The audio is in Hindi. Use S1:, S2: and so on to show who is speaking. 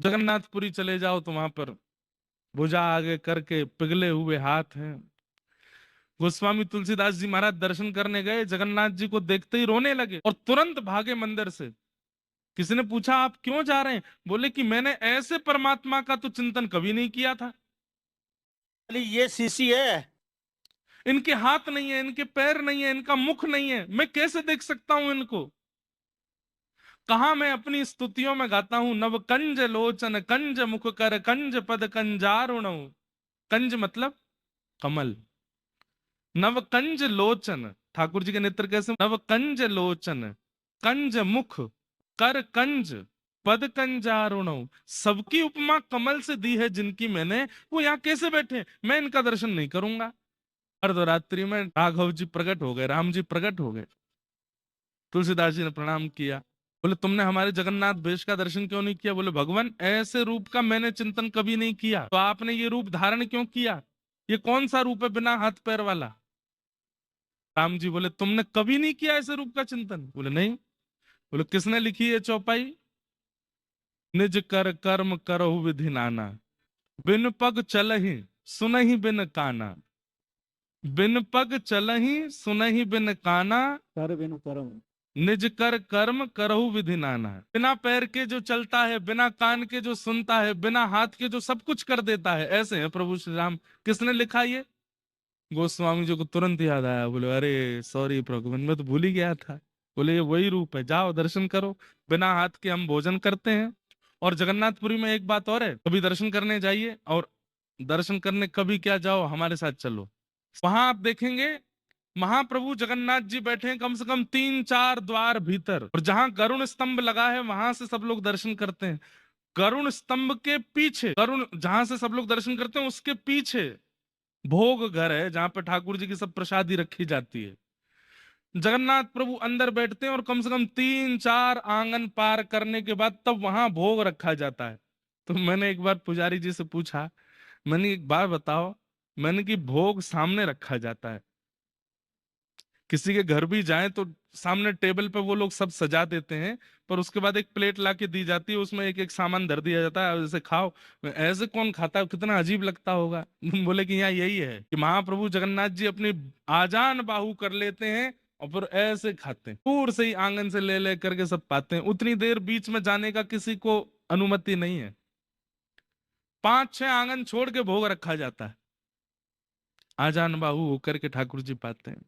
S1: जगन्नाथपुरी चले जाओ तो वहां पर भुजा आगे करके पिघले हुए हाथ हैं। गोस्वामी तुलसीदास जी महाराज दर्शन करने गए, जगन्नाथ जी को देखते ही रोने लगे और तुरंत भागे मंदिर से। किसी ने पूछा आप क्यों जा रहे हैं? बोले कि मैंने ऐसे परमात्मा का तो चिंतन कभी नहीं किया था।
S2: ये शिष्य है,
S1: इनके हाथ नहीं है, इनके पैर नहीं है, इनका मुख नहीं है, मैं कैसे देख सकता हूं इनको? कहा मैं अपनी स्तुतियों में गाता हूं, नव कंज लोचन कंज मुख कर कंज पद कंजारुण। कंज मतलब कमल। नव कंज लोचन, ठाकुर जी के नेत्र कैसे? नव कंज लोचन, कंज मुख, कर कंज, पद कंजारुण। सबकी उपमा कमल से दी है जिनकी मैंने, वो यहाँ कैसे बैठे? मैं इनका दर्शन नहीं करूंगा। अर्धरात्रि में राघव जी प्रकट हो गए, राम जी प्रकट हो गए। तुलसीदास जी ने प्रणाम किया। बोले तुमने हमारे जगन्नाथ वेश का दर्शन क्यों नहीं किया? बोले भगवान ऐसे रूप का मैंने चिंतन कभी नहीं किया, तो आपने ये रूप धारण क्यों किया? ये कौन सा रूप है बिना हाथ पैर वाला? राम जी बोले तुमने कभी नहीं किया ऐसे रूप का चिंतन? बोले नहीं। बोले किसने लिखी है चौपाई? निज कर कर्म करहु विधि नाना, बिन पग चलहि सुनहि बिन काना। बिन पग चलहि सुनहि बिन काना,
S2: कर बिनु करम।
S1: निज कर कर्म करहु विधि नाना। बिना पैर के जो चलता है, बिना कान के जो सुनता है, बिना हाथ के जो सब कुछ कर देता है, ऐसे है प्रभु श्री राम। किसने लिखा ये? गोस्वामी जी को तुरंत याद आया। बोले अरे सॉरी प्रभु, मैं तो भूल ही गया था। बोले ये वही रूप है, जाओ दर्शन करो। बिना हाथ के हम भोजन करते हैं। और जगन्नाथपुरी में एक बात और है, कभी दर्शन करने जाइए, और दर्शन करने कभी क्या जाओ, हमारे साथ चलो। वहां आप देखेंगे महाप्रभु जगन्नाथ जी बैठे हैं कम से कम 3-4 द्वार भीतर, और जहां गरुण स्तंभ लगा है वहां से सब लोग दर्शन करते हैं। गरुण स्तंभ के पीछे, गरुण जहां से सब लोग दर्शन करते हैं उसके पीछे भोग घर है, जहां पर ठाकुर जी की सब प्रसादी रखी जाती है। जगन्नाथ प्रभु अंदर बैठते हैं और कम से कम 3-4 आंगन पार करने के बाद तब वहां भोग रखा जाता है। तो मैंने एक बार पुजारी जी से पूछा, मैंने एक बार बताओ, मैंने कि भोग सामने रखा जाता है, किसी के घर भी जाएं तो सामने टेबल पे वो लोग सब सजा देते हैं, पर उसके बाद एक प्लेट लाके दी जाती है, उसमें एक एक सामान धर दिया जाता है, जैसे खाओ। ऐसे कौन खाता है? कितना अजीब लगता होगा। बोले कि यहाँ यही है कि महाप्रभु जगन्नाथ जी अपनी आजान बाहु कर लेते हैं और फिर ऐसे खाते हैं, दूर से ही आंगन से ले ले करके सब पाते हैं। उतनी देर बीच में जाने का किसी को अनुमति नहीं है। 5-6 आंगन छोड़ के भोग रखा जाता है, आजान बाहु होकर के ठाकुर जी पाते हैं।